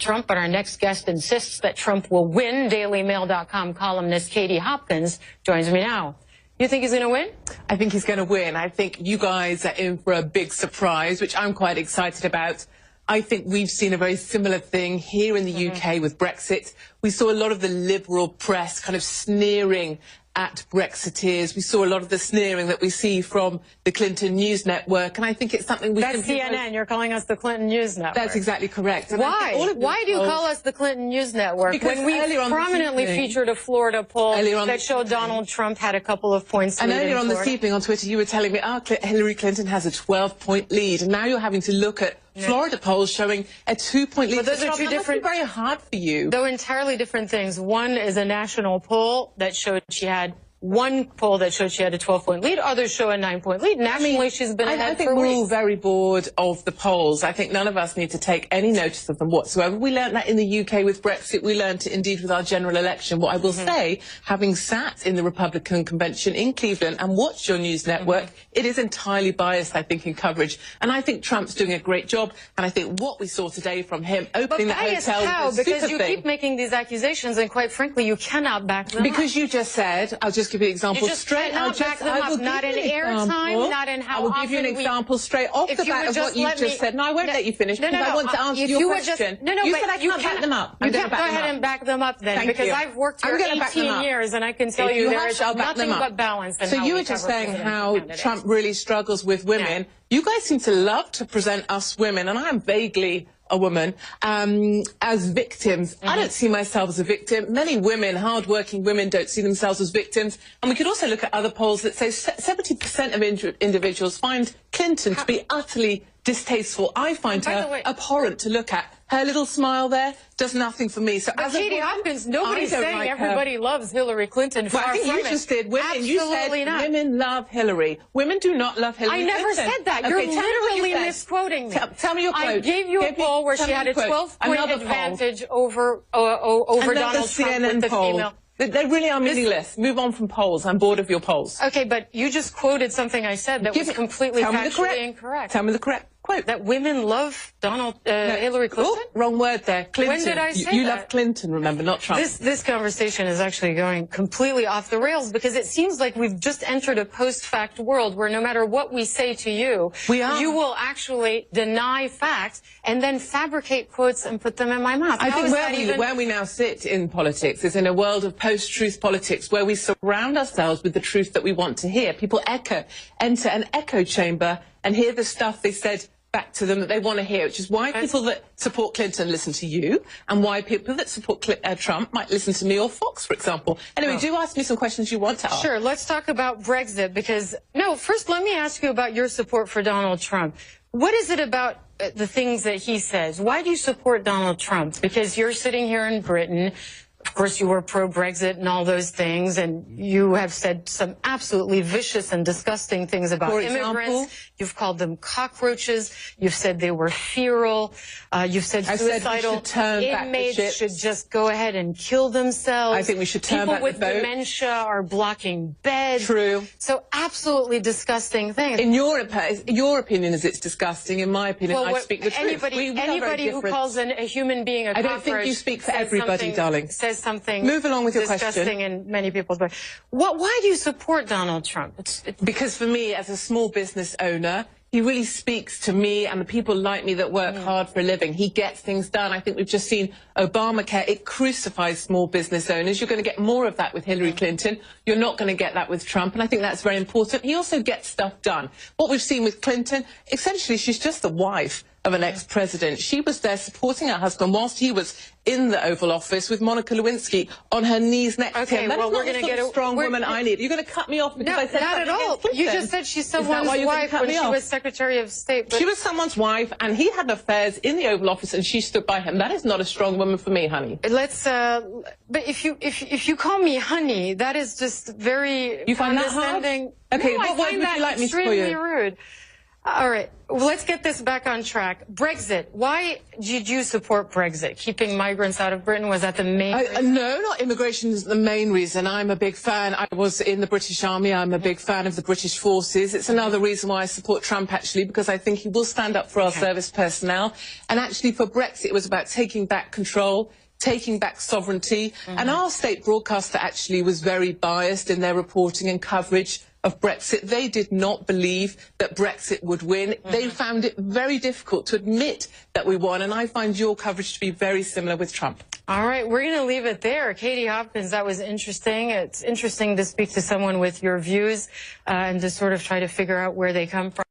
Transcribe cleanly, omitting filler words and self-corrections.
Trump, but our next guest insists that Trump will win. DailyMail.com columnist Katie Hopkins joins me now. You think he's going to win? I think he's going to win. I think you guys are in for a big surprise, which I'm quite excited about. I think we've seen a very similar thing here in the UK with Brexit. We saw a lot of the liberal press kind of sneering at Brexiteers. We saw a lot of the sneering that we see from the Clinton News Network, and I think it's something we... That's CNN. You're calling us the Clinton News Network. That's exactly correct. And why? Why do you call us the Clinton News Network? Because when we prominently featured a Florida poll that showed Donald Trump had a couple of points lead. And earlier on this evening on Twitter, you were telling me, Hillary Clinton has a 12-point lead, and now you're having to look at Florida polls showing a 2-point lead. But those are two different... Very hard for you. Though entirely different things. One is a national poll that showed she had one poll that showed she had a 12-point lead. Others show a 9-point lead. Nationally, she's been ahead for weeks. I think we're all very bored of the polls. I think none of us need to take any notice of them whatsoever. We learned that in the UK with Brexit. We learned it indeed with our general election. What I will say, having sat in the Republican convention in Cleveland and watched your news network, it is entirely biased, I think, in coverage. And I think Trump's doing a great job. And I think what we saw today from him opening the hotel was super because you keep making these accusations, and quite frankly, you cannot back them up. Because you just said, I'll just give you an example straight. I will not in airtime, not in how often. I will give you an example straight off the bat of what you just said. No, I won't let you finish because I want to answer your question. You said I can't back them up. You can't go ahead and back them up then, because I've worked here 18 years and I can tell you there is nothing but balance. So you were just saying how Trump really struggles with women. You guys seem to love to present us women, and I am vaguely a woman, as victims. I don't see myself as a victim. Many women, hard-working women, don't see themselves as victims. And we could also look at other polls that say 70% of individuals find Clinton to be utterly distasteful. I find her abhorrent to look at. Her little smile there does nothing for me. So but Katie Hopkins, nobody's saying everybody loves Hillary Clinton. Well, I think you just did. Women, you said women love Hillary. Women do not love Hillary Clinton. I never said that. You're literally misquoting me. Tell me your quote. I gave you a poll where she had a 12-point advantage over Donald Trump with the female. They really are meaningless. Move on from polls. I'm bored of your polls. Okay, but you just quoted something I said that was completely factually incorrect. Tell me the correct quote. That women love Hillary Clinton? Oh, wrong word there. Clinton. When did I say that? You love Clinton, remember, not Trump. This conversation is actually going completely off the rails because it seems like we've just entered a post-fact world where no matter what we say to you, you will actually deny facts and then fabricate quotes and put them in my mouth. I think where we now sit in politics is in a world of post-truth politics where we surround ourselves with the truth that we want to hear. People enter an echo chamber and hear the stuff they said back to them that they want to hear, which is why people that support Clinton listen to you, and why people that support Trump might listen to me or Fox, for example. Anyway, do ask me some questions you want to ask. Sure, let's talk about Brexit, because, first let me ask you about your support for Donald Trump. What is it about the things that he says? Why do you support Donald Trump? Because you're sitting here in Britain. Of course, you were pro-Brexit and all those things, and you have said some absolutely vicious and disgusting things about immigrants. You've called them cockroaches. You've said they were feral. You've said suicidal inmates should just go ahead and kill themselves. I think we should turn back the vote. People with dementia are blocking beds. True. So absolutely disgusting things. In your opinion is it's disgusting. In my opinion, I speak the truth. Anybody who calls a human being a cockroach, I don't think you speak for everybody, darling. Says something Move along with your disgusting in many people's minds. Why do you support Donald Trump? Because for me, as a small business owner, he really speaks to me and the people like me that work hard for a living. He gets things done. I think we've just seen Obamacare. It crucifies small business owners. You're going to get more of that with Hillary Clinton. You're not going to get that with Trump, and I think that's very important. He also gets stuff done. What we've seen with Clinton, essentially, she's just the wife of an ex-president. She was there supporting her husband whilst he was in the Oval Office with Monica Lewinsky on her knees next to him. That is not the sort of strong woman I need. You're going to cut me off because I said not at all. You just said she's someone's wife when she was Secretary of State. She was someone's wife, and he had affairs in the Oval Office, and she stood by him. That is not a strong woman for me, honey. But if you call me honey, that is just very condescending. Okay, what word would you like me to call you? Extremely rude. All right, well, let's get this back on track. Brexit. Why did you support Brexit? Keeping migrants out of Britain, was that the main reason? No, not immigration is the main reason. I'm a big fan. I was in the British Army. I'm a big fan of the British forces. It's another reason why I support Trump, actually, because I think he will stand up for our service personnel. And actually, for Brexit, it was about taking back control, taking back sovereignty. And our state broadcaster actually was very biased in their reporting and coverage of Brexit. They did not believe that Brexit would win. They found it very difficult to admit that we won, and I find your coverage to be very similar with Trump. All right, we're going to leave it there. Katie Hopkins, that was interesting. It's interesting to speak to someone with your views and to sort of try to figure out where they come from.